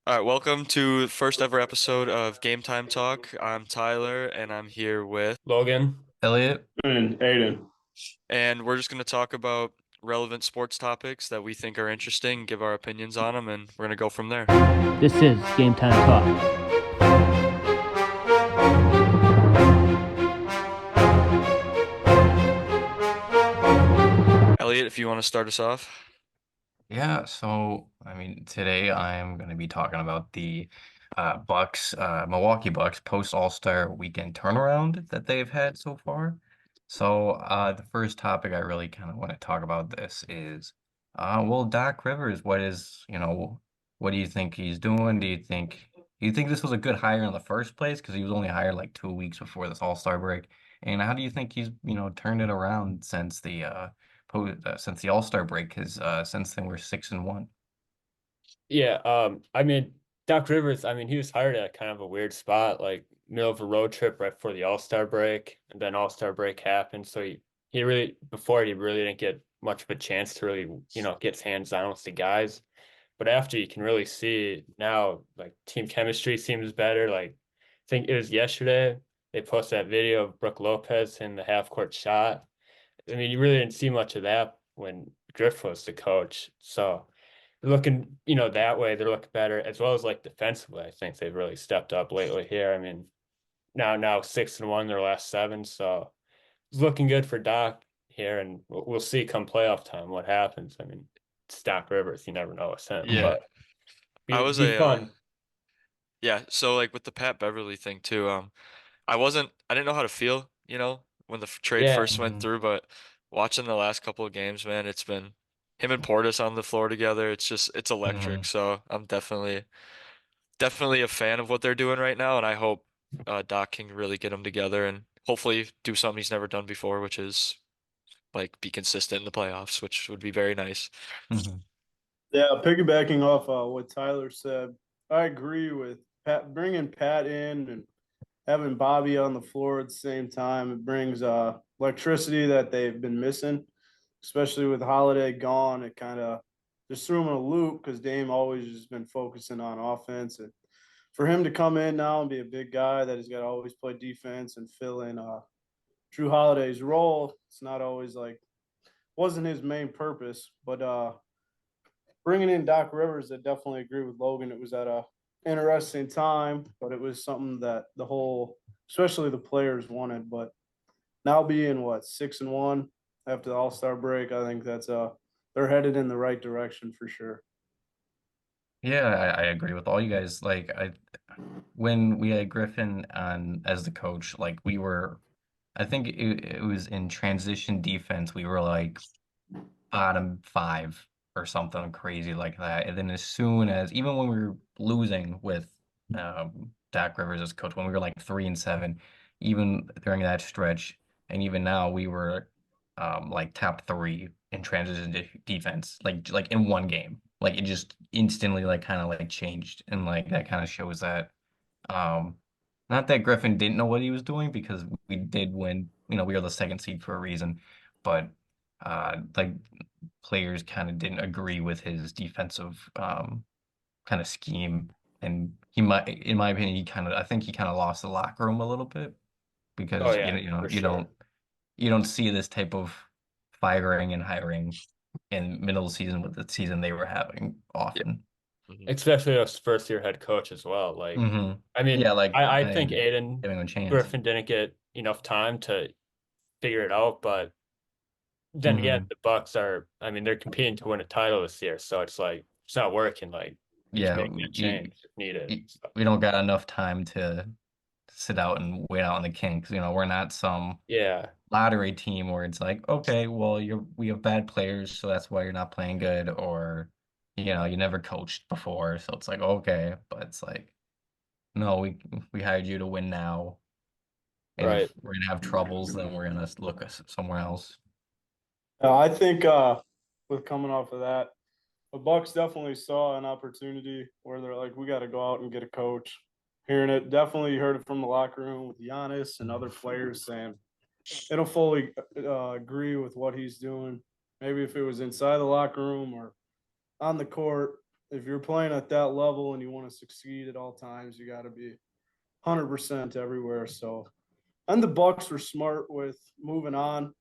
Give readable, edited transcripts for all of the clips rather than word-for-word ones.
All right, welcome to the first ever episode of Game Time Talk. I'm Tyler, and I'm here with, Logan. Elliot. And Aiden. and we're just going to talk about relevant sports topics that we think are interesting, give our opinions on them, and we're going to go from there. This is Game Time Talk. Elliot, if you want to start us off. Yeah, so today I'm going to be talking about the Milwaukee Bucks post All-Star weekend turnaround that they've had so far. So the first topic I really kind of want to talk about this is, well, Doc Rivers. What do you think he's doing? Do you think this was a good hire in the first place? Because he was only hired like 2 weeks before this All-Star break. And how do you think he's turned it around since the All-Star break? Because since then we're 6-1. Yeah, Doc Rivers, he was hired at kind of a weird spot, like middle of a road trip right before the All-Star break, and then All-Star break happened. So he really before he really didn't get much of a chance to really, get hands on with the guys. But after you can really see now, like team chemistry seems better. Like I think it was yesterday they posted that video of Brooke Lopez in the half court shot. You really didn't see much of that when Griff was the coach. So they're looking, that way they're looking better as well as like defensively. I think they've really stepped up lately here. Now 6-1 their last seven, so it's looking good for Doc here, and we'll see come playoff time what happens. It's Doc Rivers, you never know with him, Yeah, but I was be a fun. yeah. So like with the Pat Beverly thing too. I didn't know how to feel, when the trade Yeah, first went Mhm. through, but watching the last couple of games, man, it's been him and Portis on the floor together. It's electric. Mhm. So I'm definitely a fan of what they're doing right now, and I hope Doc can really get them together and hopefully do something he's never done before, which is like be consistent in the playoffs, which would be very nice. Mhm. Yeah, piggybacking off what Tyler said, I agree with Pat. Bringing Pat in and having Bobby on the floor at the same time, it brings electricity that they've been missing, especially with Holiday gone. It kind of just threw him in a loop because Dame always just been focusing on offense. And for him to come in now and be a big guy that has got to always play defense and fill in Drew Holiday's role, it's not always like wasn't his main purpose, but bringing in Doc Rivers, I definitely agree with Logan. It was at a interesting time, but it was something that the whole, especially the players, wanted. But now being what 6-1 after the All Star break, I think that's they're headed in the right direction for sure. Yeah, I agree with all you guys. When we had Griffin on as the coach, I think it was in transition defense, we were like bottom five or something crazy like that. And then as soon as, even when we were losing with Doc Rivers as coach, when we were like 3-7, even during that stretch, and even now we were like top three in transition defense, like in one game. Like it just instantly like kind of like changed, and like that kind of shows that um not that Griffin didn't know what he was doing, because we did win, we were the second seed for a reason, but like players kind of didn't agree with his defensive kind of scheme, and he might, in my opinion, I think he kind of lost the locker room a little bit, oh because yeah, for sure. you don't see this type of firing and hiring in middle of the season with the season they were having Yeah. often. Mhm. Especially as first year head coach as well. Yeah, like I think and Aiden giving him a chance. Griffin didn't get enough time to figure it out, but then again, hmm the Bucks are, they're competing to win a title this year, so it's like it's not working. Like you can Yeah, make that change if needed. So, we don't got enough time to sit out and wait out on the kinks. We're not some yeah, lottery team where it's like, okay, well, we have bad players, so that's why you're not playing good, or you never coached before, so it's like, okay, but it's like, no, we hired you to win now, and right. if we're gonna have troubles, then we're gonna look somewhere else. I think with coming off of that, the Bucks definitely saw an opportunity where they're like, we got to go out and get a coach. Hearing it, definitely heard it from the locker room with Giannis and other players saying they don't fully agree with what he's doing. Maybe if it was inside the locker room or on the court, if you're playing at that level and you want to succeed at all times, you got to be 100% everywhere. So, and the Bucks were smart with moving on.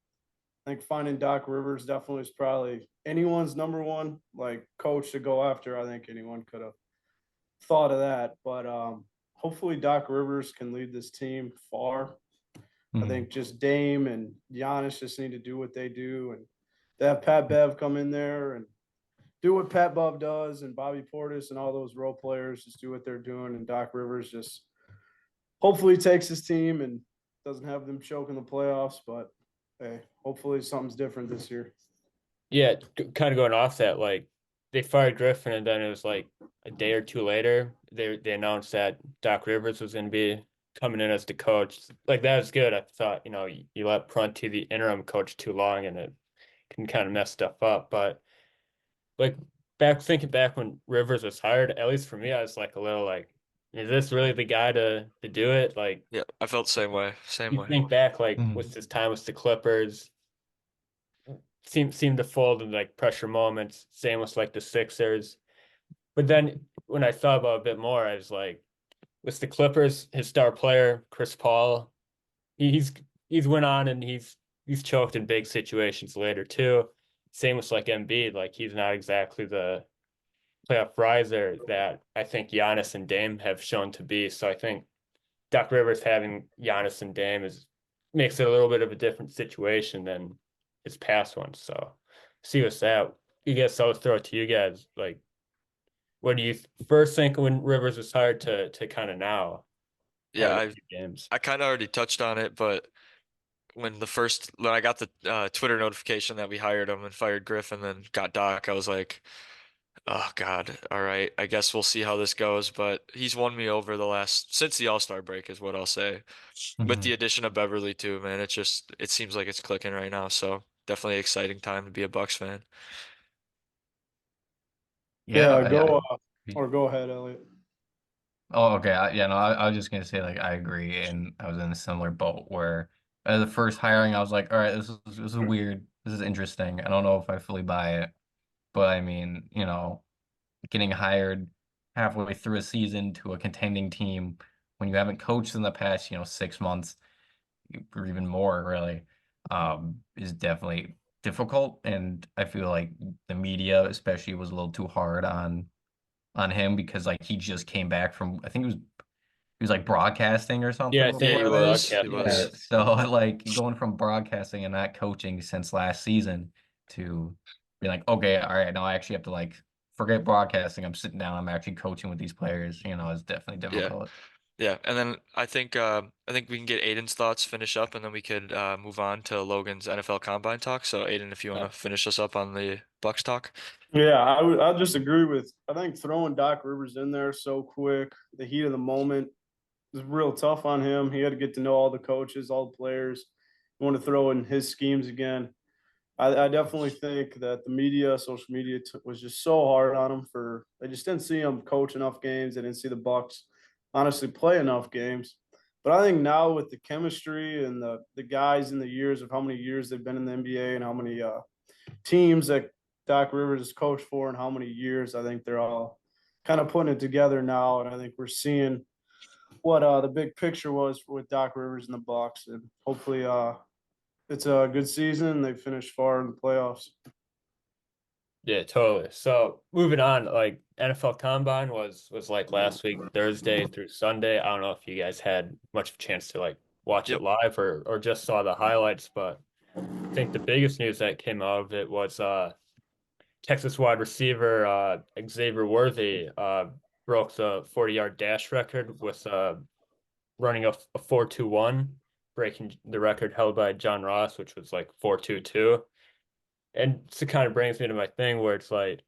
I think finding Doc Rivers definitely is probably anyone's number one like coach to go after. I think anyone could have thought of that, but hopefully Doc Rivers can lead this team far. I Mhm. think just Dame and Giannis just need to do what they do, and they have Pat Bev come in there and do what Pat Bev does, and Bobby Portis and all those role players just do what they're doing, and Doc Rivers just hopefully takes his team and doesn't have them choke in the playoffs. But hey, hopefully something's different this year. Yeah, kind of going off that, like they fired Griffin, and then it was like a day or two later, they announced that Doc Rivers was going to be coming in as the coach. Like that was good. I thought, you let Prunty, the interim coach, too long, and it can kind of mess stuff up. But like thinking back when Rivers was hired, at least for me, I was like a little like, is this really the guy to do it? Like Yeah, I felt the same way. Same you way. think back, like Mhm. with his time with the Clippers, seemed to fold in like pressure moments. Same with like the Sixers. But then when I thought about it a bit more, I was like, with the Clippers, his star player Chris Paul, he's he's went on and he's choked in big situations later too. Same with like Embiid, like he's not exactly the playoff riser that I think Giannis and Dame have shown to be. So I think Doc Rivers having Giannis and Dame is makes it a little bit of a different situation than his past ones. So see what's that. You guess I'll throw it to you guys. Like, what do you first think when Rivers was hired to kind of now Yeah, playing a I few games? I kind of already touched on it, but when I got the Twitter notification that we hired him and fired Griff and then got Doc, I was like, oh God, all right, I guess we'll see how this goes. But he's won me over the last since the All-Star break is what I'll say. With the Mhm. addition of Beverly too, man, it seems like it's clicking right now. So definitely exciting time to be a Bucks fan. Yeah, Yeah, I go or go ahead, Elliot. Oh, okay. Yeah, no, I was just gonna say like I agree, and I was in a similar boat where the first hiring, I was like, all right, this is weird, this is interesting. I don't know if I fully buy it, but I mean, getting hired halfway through a season to a contending team when you haven't coached in the past, 6 months or even more, really, is definitely difficult. And I feel like the media, especially, was a little too hard on him because like he just came back from I think he was like broadcasting or Yeah, something I think Yeah, he he before was then. was. He broadcasting. Yeah, was. so like going from broadcasting and not coaching since last season to be like, okay, all right, now I actually have to like forget broadcasting. I'm sitting down, I'm actually coaching with these players, is definitely Yeah. difficult. Yeah, and then I think we can get Aiden's thoughts finish up, and then we could move on to Logan's NFL Combine talk. So Aiden, if you want to finish us up on the Bucks talk. Yeah, I just agree with. I think throwing Doc Rivers in there so quick, the heat of the moment was real tough on him. He had to get to know all the coaches, all the players. You want to throw in his schemes again. I definitely think that the media, social media, was just so hard on him for. They just didn't see him coach enough games. They didn't see the Bucks honestly play enough games. But I think now with the chemistry and the guys in the years of how many years they've been in the NBA and how many teams that Doc Rivers has coached for and how many years, I think they're all kind of putting it together now. And I think we're seeing what the big picture was with Doc Rivers and the Bucks, and hopefully it's a good season. They finished far in the playoffs. Yeah, totally. So moving on, like NFL Combine was like last week, Thursday through Sunday. I don't know if you guys had much of a chance to like watch it Yep. live or just saw the highlights, but I think the biggest news that came out of it was Texas wide receiver Xavier Worthy broke the 40-yard dash record with running a 4.21, breaking the record held by John Ross, which was like 4.22. And so it kind of brings me to my thing where it's like,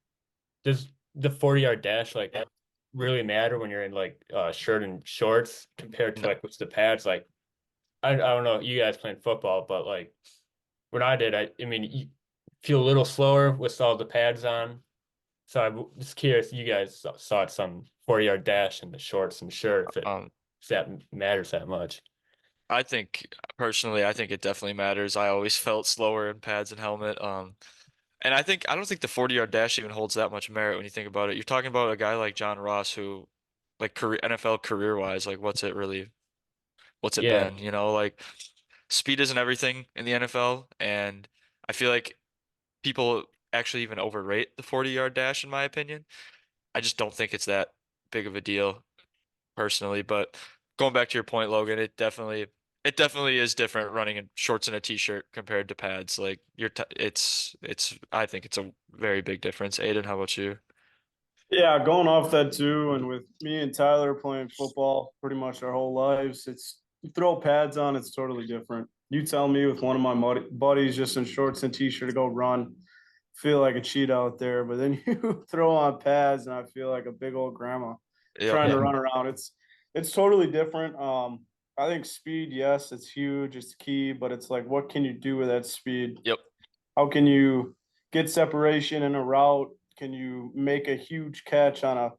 does the 40-yard dash like really matter when you're in like shirt and shorts compared to No. like with the pads? Like I don't know, you guys playing football, but like when I did, I mean you feel a little slower with all the pads on. So I'm just curious, you guys saw it some 40-yard dash in the shorts and shirt Um, if that matters that much. I think personally, I think it definitely matters. I always felt slower in pads and helmet. And I don't think the 40-yard dash even holds that much merit when you think about it. You're talking about a guy like John Ross who, like career NFL career wise, like what's it Yeah. been? Like speed isn't everything in the NFL, and I feel like people actually even overrate the 40-yard dash in my opinion. I just don't think it's that big of a deal personally. But going back to your point, Logan, it definitely is different running in shorts and a t-shirt compared to pads. Like it's I think it's a very big difference. Aiden, how about you? Yeah, going off that too, and with me and Tyler playing football pretty much our whole lives, it's you throw pads on, it's totally different. You tell me with one of my buddies just in shorts and t-shirt to go run, feel like a cheat out there, but then you throw on pads and I feel like a big old grandma Yep. trying to Yeah. run around. It's totally different. I think speed, yes, it's huge, it's key, but it's like what can you do with that speed? Yep. How can you get separation in a route? Can you make a huge catch on a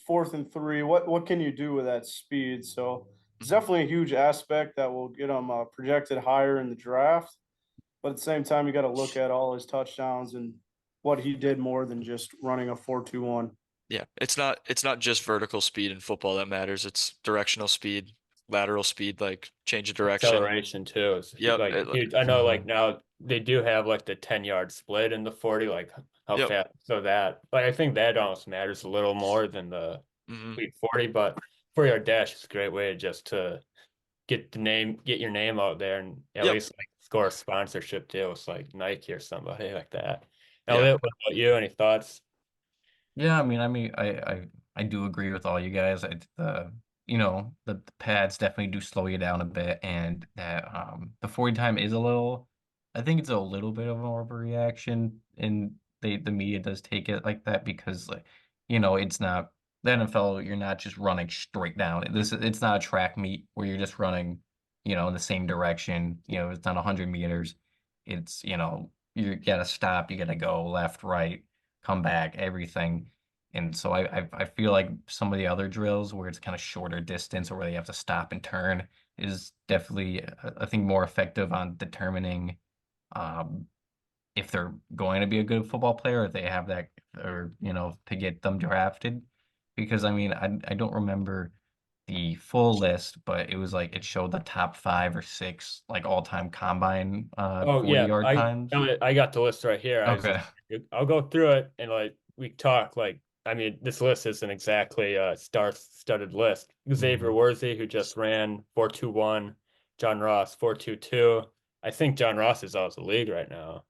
4th and 3? What can you do with that speed? So it's Mhm. definitely a huge aspect that will get him projected higher in the draft. But at the same time, you got to look at all his touchdowns and what he did more than just running a 4.21. Yeah. It's not just vertical speed in football that matters. It's directional speed, lateral speed, like change of direction. Acceleration too is Yep. like huge. I know like Mhm. now they do have like the 10-yard split in the 40, like how Yep. fast so that like I think that almost matters a little more than the Hmm. complete 40, but 40-yard dash is a great way just to get your name out there and at Yep. least like score a sponsorship deal with like Nike or somebody like that. Yeah. Elliot, what about you? Any thoughts? Yeah, I do agree with all you guys. The pads definitely do slow you down a bit, and that the 40 time is a little. I think it's a little bit of an overreaction, and the media does take it like that because like it's not the NFL. You're not just running straight down. It's not a track meet where you're just running in the same direction. It's not 100 meters. It's you gotta stop, you gotta go left, right, come back, everything. And so I feel like some of the other drills where it's kind of shorter distance or where they have to stop and turn is definitely, I think, more effective on determining um, if they're going to be a good football player, or if they have that, or to get them drafted. Because I mean, I don't remember the full list, but it was like it showed the top 5 or 6 like all-time combine Oh 40 yeah, yard times. I got the list right here. I was Okay. just I'll go through it and like we talk like I mean this list isn't exactly a star-studded list. Xavier Mhm. Worthy who just ran 4.21, John Ross 4.22. I think John Ross is out of the league right now.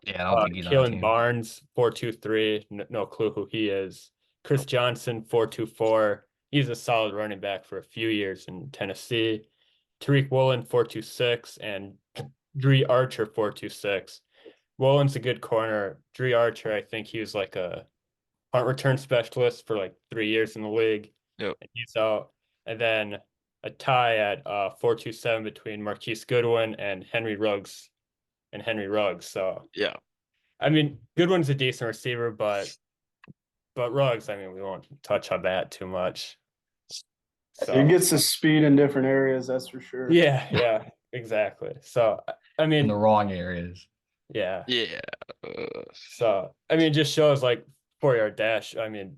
Yeah, I don't think he's on a Keelan team. Barnes 4.23, no clue who he is. Chris Nope. Johnson 4.24. He's a solid running back for a few years in Tennessee. Tariq Woolen 4.26 and Dree Archer 4.26. Woolen's a good corner. Dree Archer, I think he was like a punt return specialist for like 3 years in the league, Yep. and he's out. And then a tie at 4.27 between Marquise Goodwin and Henry Ruggs. So Yeah. I mean, Goodwin's a decent receiver, but Ruggs, I mean, we won't touch on that too much. It So gets the speed in different areas, that's for sure. yeah, exactly. So I In the mean, wrong areas. yeah. Yeah. So I mean, it just shows like 4-yard dash. I mean,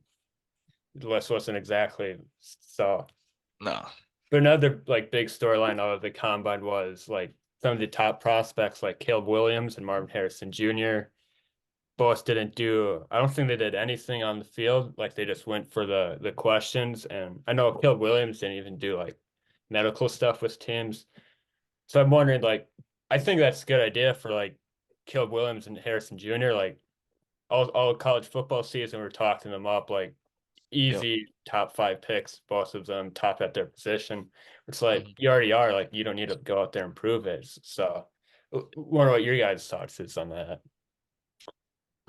the list wasn't exactly so. No. But another like big storyline out of the combine was like some of the top prospects like Caleb Williams and Marvin Harrison Jr. Both didn't do. I don't think they did anything on the field. Like they just went for the questions. And I know Caleb Williams didn't even do like medical stuff with teams. So I'm wondering like I think that's a good idea for like Caleb Williams and Harrison Jr. Like all college football season, we're talking them up like Yep. easy top 5 picks, both of them top at their position. It's like Mhm. you already are, like you don't need to go out there and prove it. So, wonder what your guys' thoughts is on that.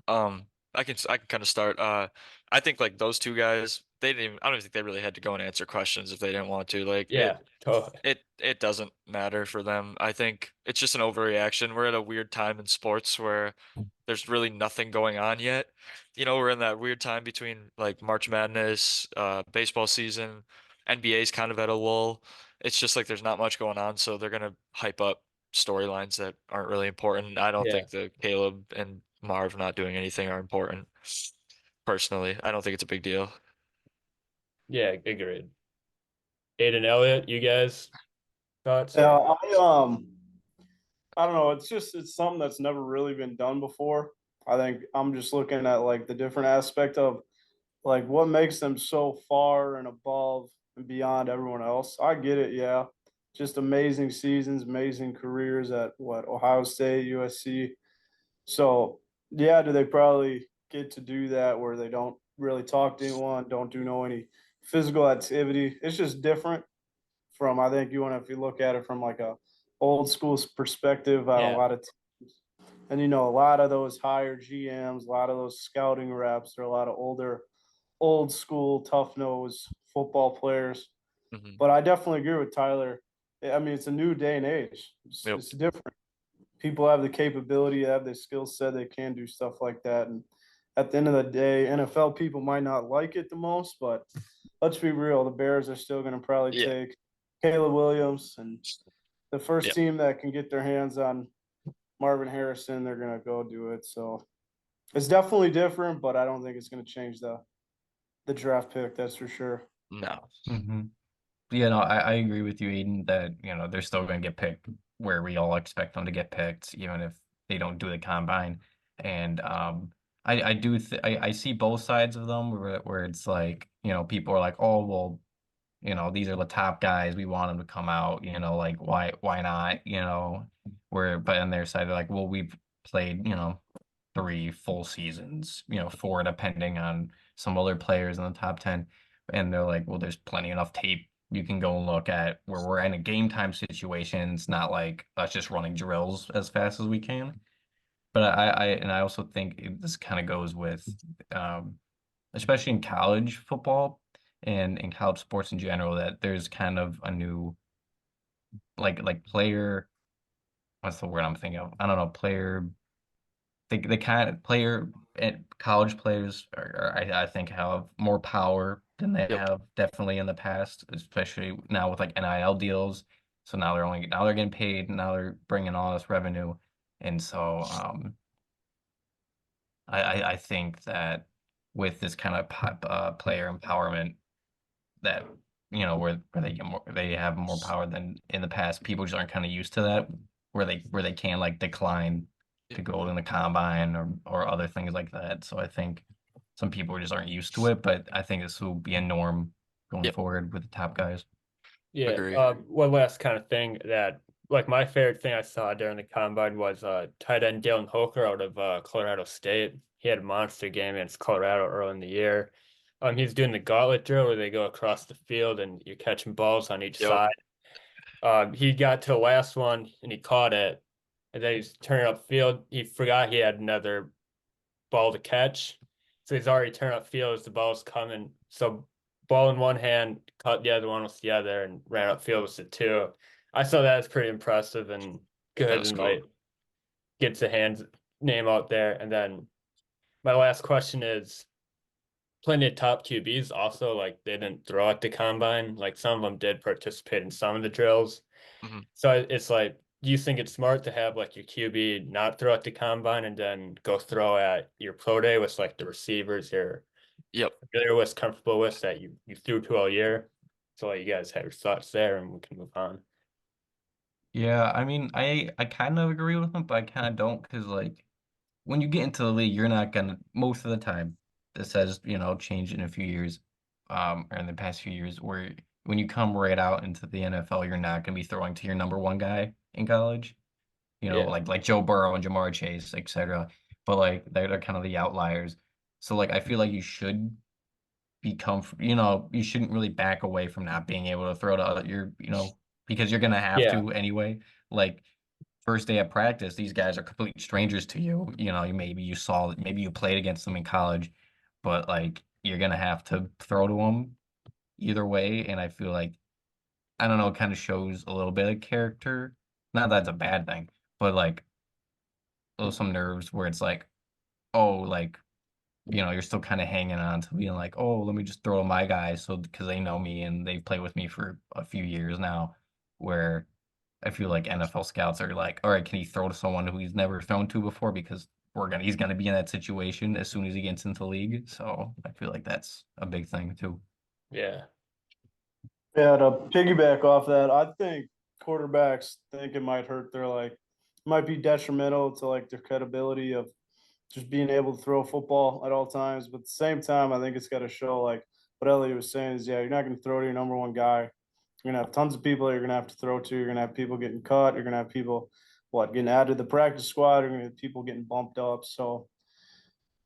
I can kind of start. I think like those two guys, they didn't even I don't even think they really had to go and answer questions if they didn't want to. Like it Yeah, totally. it it doesn't matter for them. I think it's just an overreaction. We're at a weird time in sports where there's really nothing going on yet. We're in that weird time between like March Madness, baseball season, NBA's kind of at a lull. It's just like there's not much going on, so they're gonna hype up storylines that aren't really important. I don't Yeah, think the Caleb and Marv not doing anything are important. Personally, I don't think it's a big deal. Yeah, agreed. Aiden Elliott, you guys thoughts Yeah, or I don't know. It's something that's never really been done before. I think I'm just looking at like the different aspect of like what makes them so far and above and beyond everyone else. I get it, yeah. Just amazing seasons, amazing careers at what Ohio State, USC. So yeah, do they probably get to do that where they don't really talk to anyone, don't do no any physical activity? It's just different from I think you want to if you look at it from like a old school perspective on a yeah, lot of teams. And you know, a lot of those higher GMs, a lot of those scouting reps, are a lot of older, old school, tough nosed football players. Hmm. But I definitely agree with Tyler. I mean, it's a new day and age. Yep. It's different. People have the capability, have the skill set, they can do stuff like that. And at the end of the day, NFL people might not like it the most, but let's be real, the Bears are still going to probably Yeah. take Caleb Williams, and the first Yeah. team that can get their hands on Marvin Harrison, they're going to go do it. So it's definitely different, but I don't think it's going to change the draft pick. That's for sure. No. Hmm. Yeah, no, I agree with you, Aiden, that, they're still going to get picked where we all expect them to get picked, even if they don't do the combine. And I do I see both sides of them where it's like, people are like, oh, well, these are the top guys. We want them to come out, like why not, but on their side, they're like, well, we've played, 3 full seasons, 4 depending on some other players in the top 10. And they're like, well, there's plenty enough tape you can go and look at where we're in a game time situation. It's not like us just running drills as fast as we can. But I also think this kind of goes with, um, especially in college football and in college sports in general, that there's kind of a new like player. What's the word I'm thinking of? I don't know. The kind of player and college players I think have more power than they Yep. have definitely in the past, especially now with like NIL deals. So now they're getting paid. Now they're bringing all this revenue, and so I think that with this kind of player empowerment that where they have more power than in the past. People just aren't kind of used to that, where they can like decline Yep. to go in the combine or other things like that. So I think some people just aren't used to it, but I think this will be a norm going Yep. forward with the top guys. yeah. Agree. One last kind of thing that like my favorite thing I saw during the combine was tight end Dalen Hoker out of Colorado State. He had a monster game against Colorado early in the year. He's doing the gauntlet drill where they go across the field and you're catching balls on each Yep. side. He got to the last one and he caught it, and then he's turning upfield. He forgot he had another ball to catch, so he's already turning upfield as the ball's coming. So ball in one hand, caught the other one with the other, and ran upfield with it too. I saw that as pretty impressive and That good, was and cool. like gets the hands name out there. And then my last question is plenty of top QBs also like they didn't throw at the combine. Like some of them did participate in some of the drills. Hmm. So it's like, do you think it's smart to have like your QB not throw at the combine and then go throw at your pro day with like the receivers you're Yep. familiar with, comfortable with that you threw to all year? So like, you guys have your thoughts there, and we can move on. Yeah, I mean, I kind of agree with them, but I kind of don't because like when you get into the league, you're not gonna most of the time. This has, changed in a few years, or in the past few years, where when you come right out into the NFL, you're not gonna be throwing to your number one guy in college. Yeah, Like Joe Burrow and Jamar Chase, etc. But like they're kind of the outliers. So like I feel like you should be comfortable. You shouldn't really back away from not being able to throw to because you're gonna have yeah, to anyway. Like first day of practice, these guys are complete strangers to you. Maybe you played against them in college, but like you're gonna have to throw to them either way. And I feel like I don't know, it kind of shows a little bit of character. Not that it's a bad thing, but like some nerves where it's like, oh, like you're still kind of hanging on to being like, oh, let me just throw to my guys, so because they know me and they've played with me for a few years now. Where I feel like NFL scouts are like, all right, can he throw to someone who he's never thrown to before? Because he's gonna be in that situation as soon as he gets into the league. So I feel like that's a big thing too. Yeah. Yeah, to piggyback off that, I think quarterbacks think it might hurt their might be detrimental to like their credibility of just being able to throw football at all times. But at the same time, I think it's got to show like what Elliot was saying is, yeah, you're not going to throw to your number one guy. You're gonna have tons of people that you're gonna have to throw to. You're gonna have people getting cut. You're gonna have people getting added to the practice squad. You're gonna have people getting bumped up. So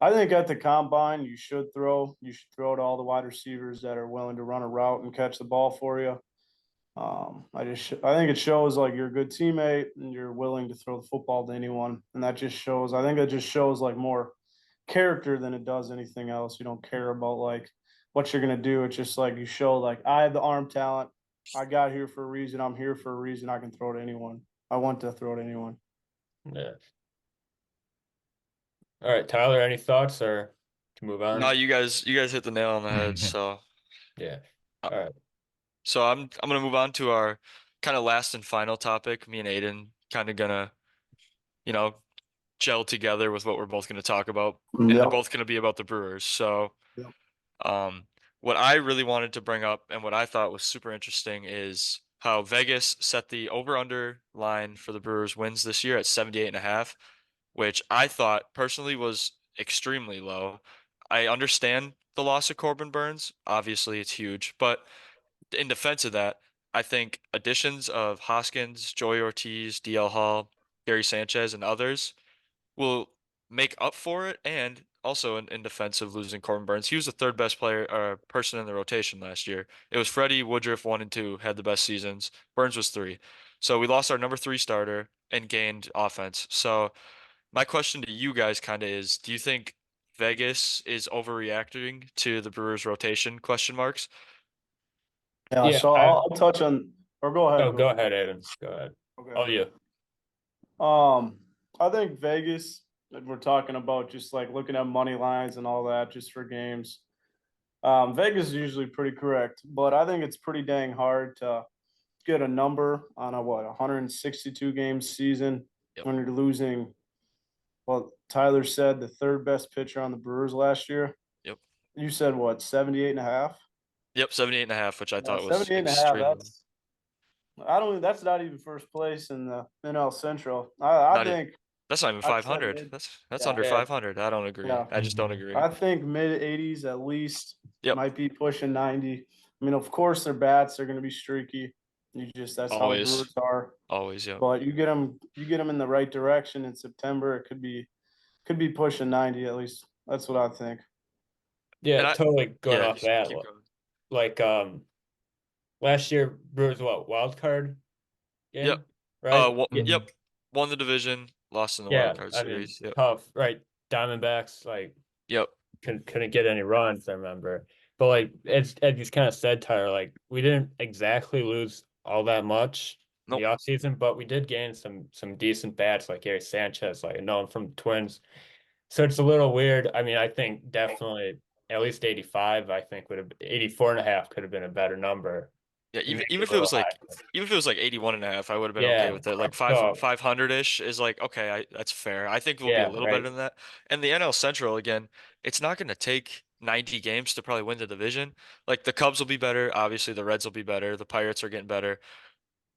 I think at the combine you should throw. You should throw to all the wide receivers that are willing to run a route and catch the ball for you. I think it shows like you're a good teammate and you're willing to throw the football to anyone, and that just shows. I think that just shows like more character than it does anything else. You don't care about like what you're gonna do. It's just like you show like I have the arm talent. I got here for a reason. I'm here for a reason. I can throw to anyone. I want to throw to anyone. Yeah. All right, Tyler, any thoughts or to move No, on? you guys hit the nail on the head. So, Yeah. uh, All right. so I'm gonna move on to our kind of last and final topic. Me and Aiden kind of gonna, you know, gel together with what we're both gonna talk about, and they're Yep. both gonna be about the Brewers. So, Yep. um, what I really wanted to bring up and what I thought was super interesting is how Vegas set the over/under line for the Brewers wins this year at 78.5, which I thought personally was extremely low. I understand the loss of Corbin Burns. Obviously, it's huge, but in defense of that, I think additions of Hoskins, Joey Ortiz, DL Hall, Gary Sanchez, and others will make up for it. And also in defense of losing Corbin Burns, he was the third best player person in the rotation last year. It was Freddie, Woodruff, 1 and 2 had the best seasons. Burns was 3. So we lost our number 3 starter and gained offense. So my question to you guys kind of is, do you think Vegas is overreacting to the Brewers rotation question marks? Yeah. Yeah. So I'll touch on or go ahead. Oh, Go go ahead. ahead, Aiden. Go ahead. Okay. Oh, you. I think Vegas. If we're talking about just like looking at money lines and all that, just for games. Vegas is usually pretty correct, but I think it's pretty dang hard to get a number on a 162 game season Yep. when you're losing. Well, Tyler said the third best pitcher on the Brewers last year. Yep. You said what, 78 and a half? Yep, 78.5, which I Yeah, thought was 78 and a half. extremely That's not even first place in the NL Central. I not it. think That's not even I'd say 500. mid. That's Yeah, under Yeah. 500. I don't agree. yeah. I just don't agree. I think mid 80s at least, Yep. might be pushing 90. I mean, of course, their bats are going to be streaky. That's how the Always. Brewers are. Always, yep. But you get them in the right direction in September. It could be pushing 90 at least. That's what I think. And Yeah, I totally going yeah, off that. keep going. Like last year Brewers what, wild card Yep. game, right? Yeah. Yep. Won the division, lost in the wild Yeah, card I mean, series. Yep. tough, right? Diamondbacks like Yep. couldn't get any runs, I remember. But like as you kind of said, Tyler, like we didn't exactly lose all that much in the Nope. offseason, but we did gain some decent bats like Gary Sanchez, like I know him from the Twins. So it's a little weird. I mean, I think definitely at least 85, I think would have 84 and a half could have been a better number. Yeah, Maybe even a if it little was like high. even if it was like 81.5, I would have been okay Yeah. with it. Like So 500-ish is like okay, that's fair. I think we'll be a yeah, little better right. than that. And the NL Central again, it's not going to take 90 games to probably win the division. Like the Cubs will be better, obviously the Reds will be better, the Pirates are getting better.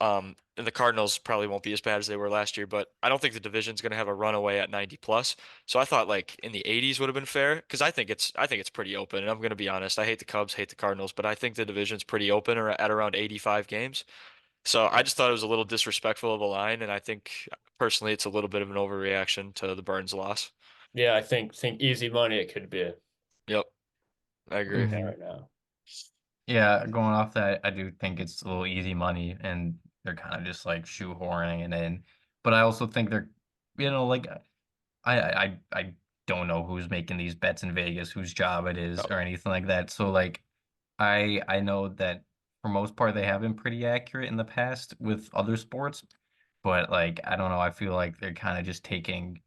And the Cardinals probably won't be as bad as they were last year, but I don't think the division's going to have a runaway at 90 plus. So I thought like in the 80s would have been fair because I think it's pretty open. And I'm going to be honest, I hate the Cubs, hate the Cardinals, but I think the division's pretty open or at around 85 games. So I just thought it was a little disrespectful of a line, and I think personally it's a little bit of an overreaction to the Burns loss. Yeah, I think easy money it could be Yep, I agree. looking at Mhm. right now. Yeah, going off that, I do think it's a little easy money, and they're kind of just like shoehorning it in. But I also think they're, like I don't know who's making these bets in Vegas, whose job it is, No. or anything like that. So like, I know that for most part they have been pretty accurate in the past with other sports, but like I don't know, I feel like they're kind of just taking.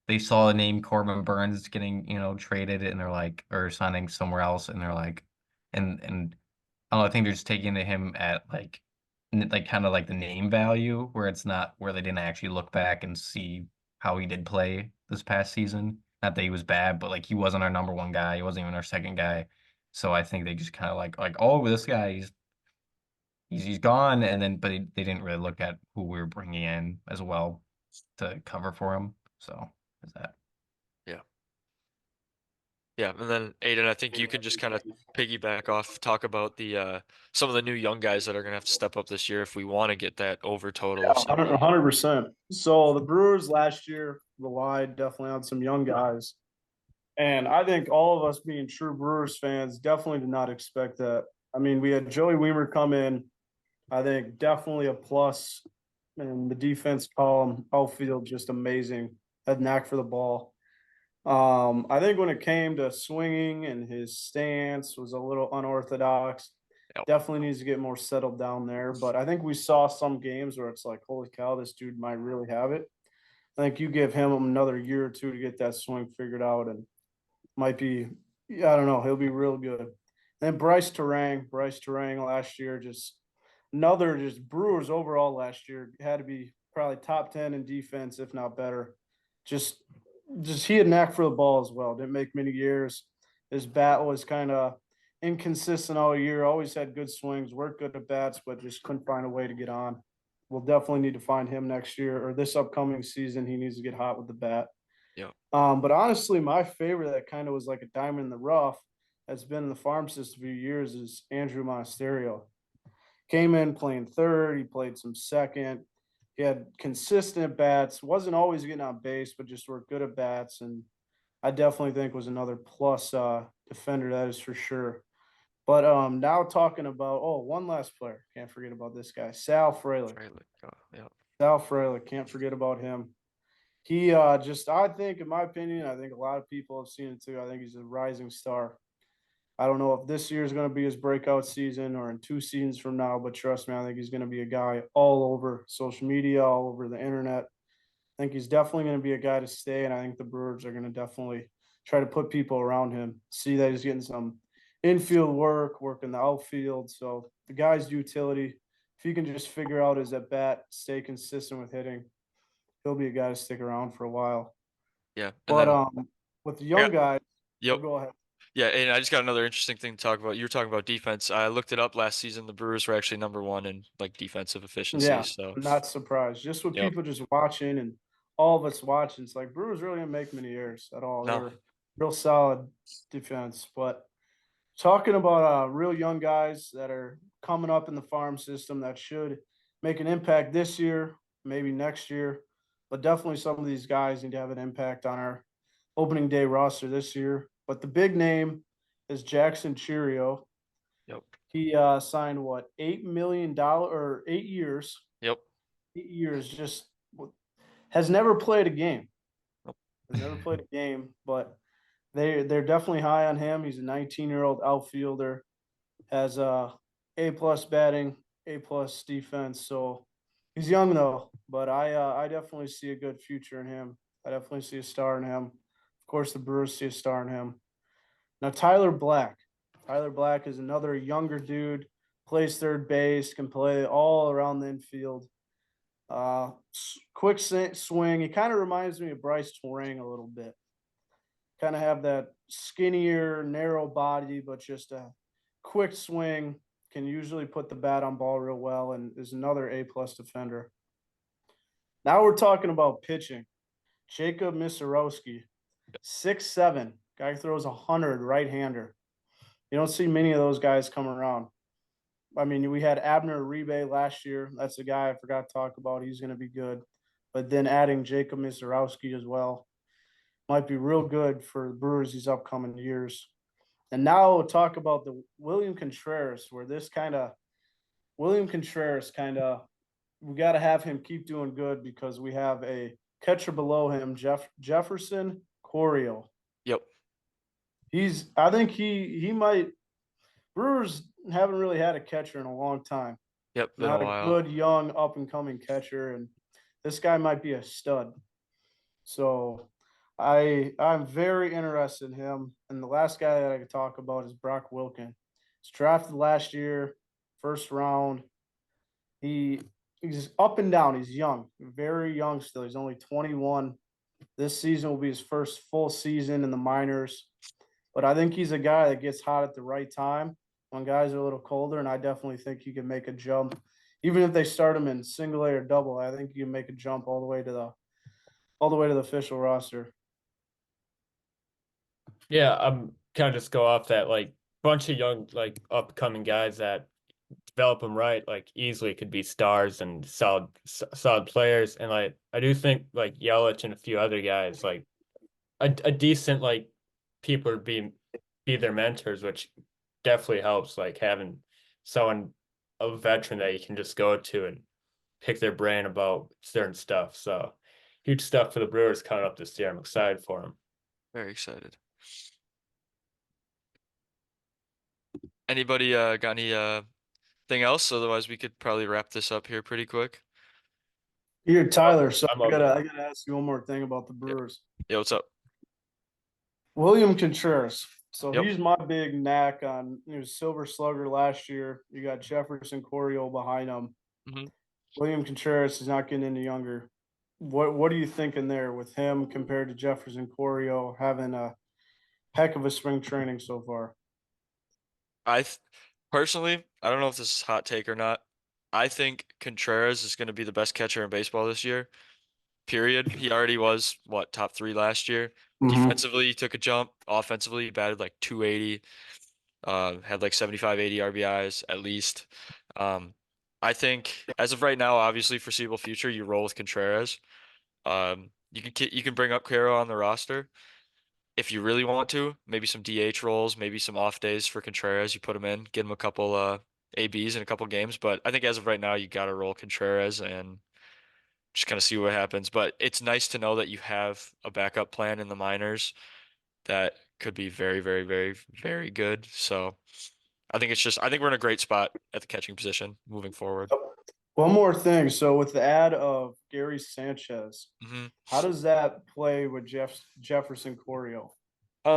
They saw the name Corbin Burns getting, traded, and they're like, or signing somewhere else, and they're like, and I don't know, I think they're just taking to him at like kind of like the name value where it's not where they didn't actually look back and see how he did play this past season. Not that he was bad, but like he wasn't our number one guy. He wasn't even our second guy. So I think they just kind of like, oh, this guy, he's gone, and then they didn't really look at who we were bringing in as well to cover for him. So is that? Yeah. Yeah, and then Aiden, I think you can just kind of piggyback off, talk about the some of the new young guys that are gonna have to step up this year if we want to get that over total of Yeah, 70. 100%. So the Brewers last year relied definitely on some young guys. And I think all of us being true Brewers fans definitely did not expect that. I mean, we had Joey Weimer come in, I think definitely a plus. And the defense column, outfield, just amazing. Had knack for the ball. I think when it came to swinging and his stance was a little unorthodox. Yep. Definitely needs to get more settled down there. But I think we saw some games where it's like, holy cow, this dude might really have it. I think you give him another year or two to get that swing figured out, and might be, I don't know, he'll be real good. Then Bryce Terang last year, just another just Brewers overall last year had to be probably top 10 in defense, if not better. Just just he had knack for the ball as well. Didn't make many years. His bat was kind of inconsistent all year. Always had good swings, worked good at bats, but just couldn't find a way to get on. We'll definitely need to find him next year or this upcoming season. He needs to get hot with the bat. Yeah. But honestly, my favorite that kind of was like a diamond in the rough that's been in the farm system for years is Andrew Monasterio. Came in playing third. He played some second. He had consistent bats. Wasn't always getting on base, but just worked good at bats. And I definitely think was another plus defender. That is for sure. But now talking about one last player. Can't forget about this guy, Sal Frelick. Yeah. Sal Frelick. Can't forget about him. He just, I think, in my opinion, I think a lot of people have seen it too. I think he's a rising star. I don't know if this year is going to be his breakout season or in 2 seasons from now, but trust me, I think he's going to be a guy all over social media, all over the internet. I think he's definitely going to be a guy to stay, and I think the Brewers are going to definitely try to put people around him, see that he's getting some infield work in the outfield. So the guy's utility, if he can just figure out his at bat, stay consistent with hitting, he'll be a guy to stick around for a while. Yeah. And But then with the I young got, guys, yep. go ahead. Yeah, and I just got another interesting thing to talk about. You were talking about defense. I looked it up last season. The Brewers were actually number one in like defensive efficiency. Yeah, So, I'm not surprised. Just with yep. people just watching and all of us watching, it's like Brewers really didn't make many errors at all. They No. were real solid defense. But talking about real young guys that are coming up in the farm system that should make an impact this year, maybe next year, but definitely some of these guys need to have an impact on our opening day roster this year. But the big name is Jackson Cheerio. Yep. He signed what, $8 million or 8 years. Yep. 8 years, just has never played a game. Nope. Has never played a game, but they're definitely high on him. He's a 19-year-old outfielder, has A plus batting, A plus defense. So he's young though, but I definitely see a good future in him. I definitely see a star in him. Of course, the Brewers see a star in him. Now Tyler Black. Tyler Black is another younger dude, plays third base, can play all around the infield. Quick swing. He kind of reminds me of Bryce Terang a little bit. Kind of have that skinnier, narrow body, but just a quick swing. Can usually put the bat on ball real well, and is another A plus defender. Now we're talking about pitching. Jacob Misarowski, 6'7". Guy throws 100 right-hander. You don't see many of those guys come around. I mean, we had Abner Uribe last year. That's the guy I forgot to talk about. He's going to be good. But then adding Jacob Misarowski as well might be real good for the Brewers these upcoming years. And now we'll talk about the William Contreras, where this kind of William Contreras kind of we got to have him keep doing good because we have a catcher below him, Jefferson Corio. Yep. I think he might. Brewers haven't really had a catcher in a long time. Yep. Been Not a a while. good young up and coming catcher, and this guy might be a stud. So I'm very interested in him. And the last guy that I could talk about is Brock Wilken. He's drafted last year, first round. He's up and down. He's young, very young still. He's only 21. This season will be his first full season in the minors, but I think he's a guy that gets hot at the right time when guys are a little colder, and I definitely think he can make a jump. Even if they start him in single A or double, I think he can make a jump all the way to the official roster. Yeah, I'm kind of just go off that like bunch of young like upcoming guys that develop them right, like easily could be stars and solid players. And like I do think like Yelich and a few other guys like a decent like people to be their mentors, which definitely helps like having someone a veteran that you can just go to and pick their brain about certain stuff. So huge stuff for the Brewers coming up this year. I'm excited for them. Very excited. Anybody got any thing else? Otherwise, we could probably wrap this up here pretty quick. Here, Tyler. So I'm I okay. gotta ask you one more thing about the Yeah. Brewers. Yeah, what's up? William Contreras. So Yep. he's my big knack on. He was Silver Slugger last year. You got Jefferson Corio behind him. hmm William Contreras is not getting any younger. What are you thinking there with him compared to Jefferson Corio having a heck of a spring training so far? I th Personally, I don't know if this is a hot take or not. I think Contreras is going to be the best catcher in baseball this year. Period. He already was what, top 3 last year. Mm-hmm. Defensively, he took a jump. Offensively, he batted like 280. Had like 75, 80 RBIs at least. Um, I think as of right now, obviously foreseeable future, you roll with Contreras. You can bring up Caro on the roster if you really want to. Maybe some DH roles, maybe some off days for Contreras. You put him in, get him a couple ABs in a couple games. But I think as of right now, you got to roll Contreras and just kind of see what happens. But it's nice to know that you have a backup plan in the minors that could be very, very, very, very good. So I think we're in a great spot at the catching position moving forward. One more thing. So with the ad of Gary Sanchez, hmm how does that play with Jefferson Corio? I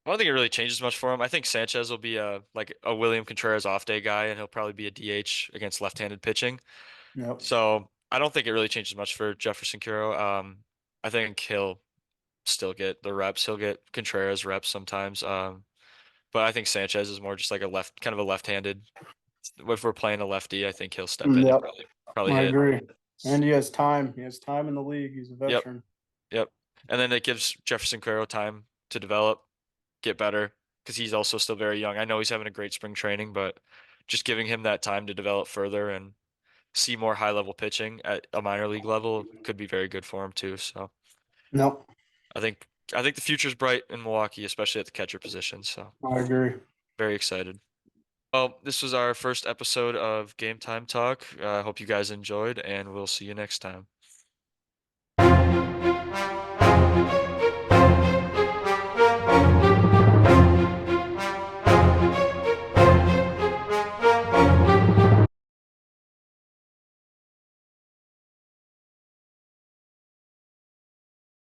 don't think it really changes much for him. I think Sanchez will be a William Contreras off day guy, and he'll probably be a DH against left-handed pitching. Yep. So I don't think it really changes much for Jefferson Curo. I think he'll still get the reps. He'll get Contreras reps sometimes. But I think Sanchez is more just like kind of a left-handed. If we're playing a lefty, I think he'll step in and Yep. probably I hit. agree. And he has time. He has time in the league. He's a Yep, veteran. yep. And then it gives Jefferson Curo time to develop, get better, because he's also still very young. I know he's having a great spring training, but just giving him that time to develop further and see more high-level pitching at a minor league level could be very good for him too. So Nope. I think I think the future's bright in Milwaukee, especially at the catcher position. So I agree. very excited. Well, this was our first episode of Game Time Talk. I hope you guys enjoyed, and we'll see you next time.